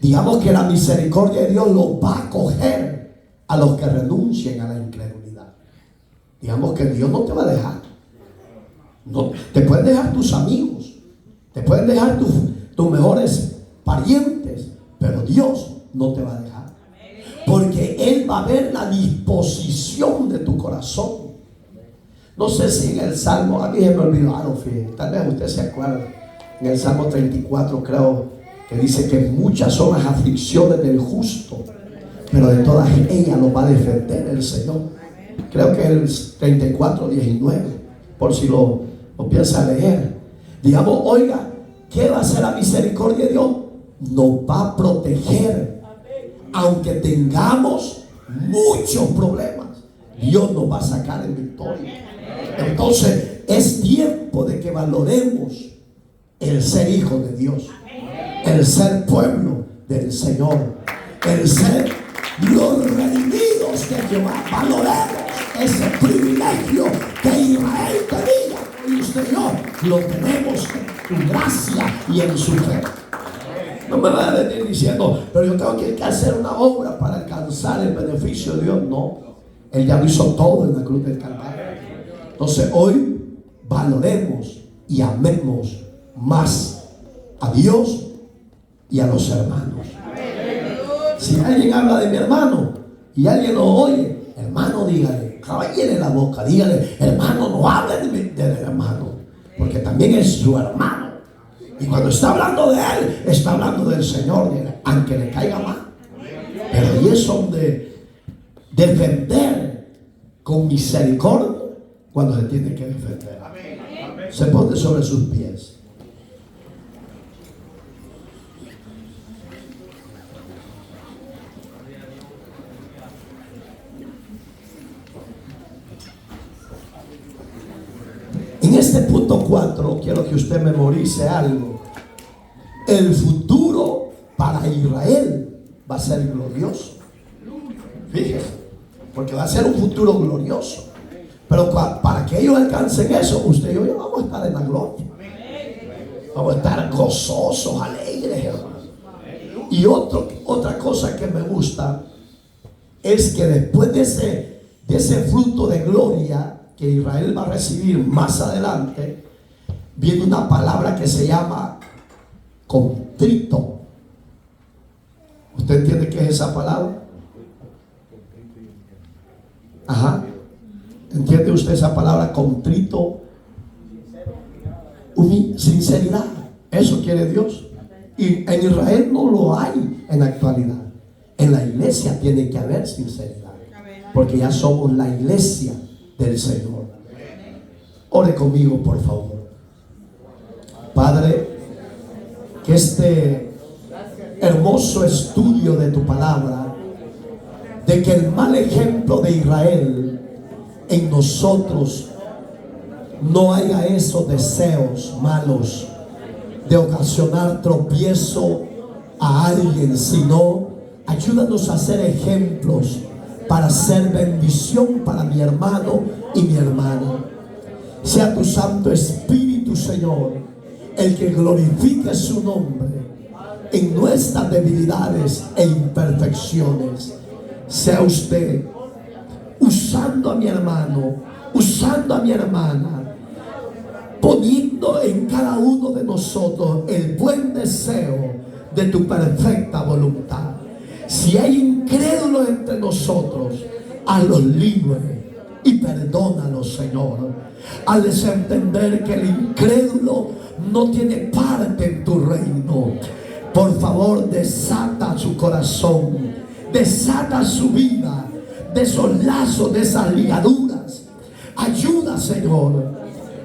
Digamos que la misericordia de Dios los va a acoger a los que renuncien a la incredulidad. Digamos que Dios no te va a dejar. No, te pueden dejar tus amigos, te pueden dejar tus mejores parientes, pero Dios no te va a dejar. Porque Él va a ver la disposición de tu corazón. No sé si en el Salmo, a mí se me olvidaron, fíjate, tal vez usted se acuerda, en el Salmo 34 creo que dice que muchas son las aflicciones del justo, pero de todas ellas lo va a defender el Señor. Creo que es el 34:19, por si lo piensa leer. Digamos, oiga, ¿qué va a hacer la misericordia de Dios? Nos va a proteger, aunque tengamos muchos problemas. Dios nos va a sacar en victoria. Entonces, es tiempo de que valoremos el ser hijo de Dios, el ser pueblo del Señor, el ser los redimidos de Jehová. Valoremos ese privilegio que Israel tenía y usted y yo lo tenemos en su gracia y en su fe. No me va a venir diciendo, pero yo tengo que hacer una obra para alcanzar el beneficio de Dios. No, Él ya lo hizo todo en la cruz del Calvario. Entonces hoy valoremos y amemos más a Dios y a los hermanos. Si alguien habla de mi hermano y alguien lo oye, hermano, dígale, cállele la boca, dígale, hermano, no hable del hermano, porque también es su hermano. Y cuando está hablando de él, está hablando del Señor, aunque le caiga mal. Pero ahí es donde defender con misericordia cuando se tiene que defender. Se pone sobre sus pies. En este punto 4 quiero que usted memorice algo. El futuro para Israel va a ser glorioso. Fíjese, porque va a ser un futuro glorioso. Pero para que ellos alcancen eso, usted y yo vamos a estar en la gloria. Vamos a estar gozosos, alegres, hermano. Y otra cosa que me gusta es que después de ese fruto de gloria que Israel va a recibir más adelante, viene una palabra que se llama contrito. ¿Usted entiende qué es esa palabra? Ajá. ¿Entiende usted esa palabra contrito? Sinceridad. Eso quiere Dios. Y en Israel no lo hay en la actualidad. En la iglesia tiene que haber sinceridad, porque ya somos la iglesia del Señor. Ore conmigo, por favor. Padre, que este hermoso estudio de tu palabra, de que el mal ejemplo de Israel en nosotros no haya esos deseos malos de ocasionar tropiezo a alguien, sino ayúdanos a ser ejemplos para ser bendición para mi hermano y mi hermana. Sea tu Santo Espíritu, Señor, el que glorifique su nombre en nuestras debilidades e imperfecciones. Sea usted usando a mi hermano, usando a mi hermana, poniendo en cada uno de nosotros el buen deseo de tu perfecta voluntad. Si hay incrédulos entre nosotros, hazlos libres y perdónalos, Señor. Hazles entender que el incrédulo no tiene parte en tu reino. Por favor, desata su corazón, desata su vida de esos lazos, de esas ligaduras. Ayuda, Señor,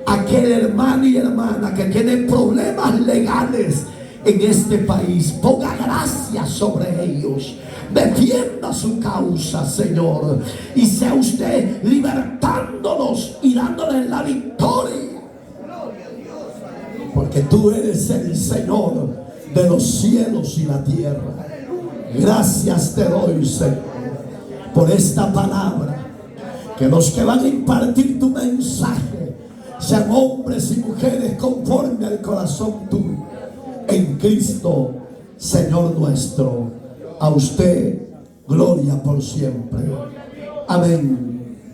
a aquel hermano y hermana que tiene problemas legales en este país. Ponga gracia sobre ellos. Defienda su causa, Señor. Y sea usted libertándolos y dándoles la victoria. Porque tú eres el Señor de los cielos y la tierra. Gracias te doy, Señor, por esta palabra. Que los que van a impartir tu mensaje sean hombres y mujeres conforme al corazón tuyo. En Cristo, Señor nuestro. A usted, gloria por siempre. Amén.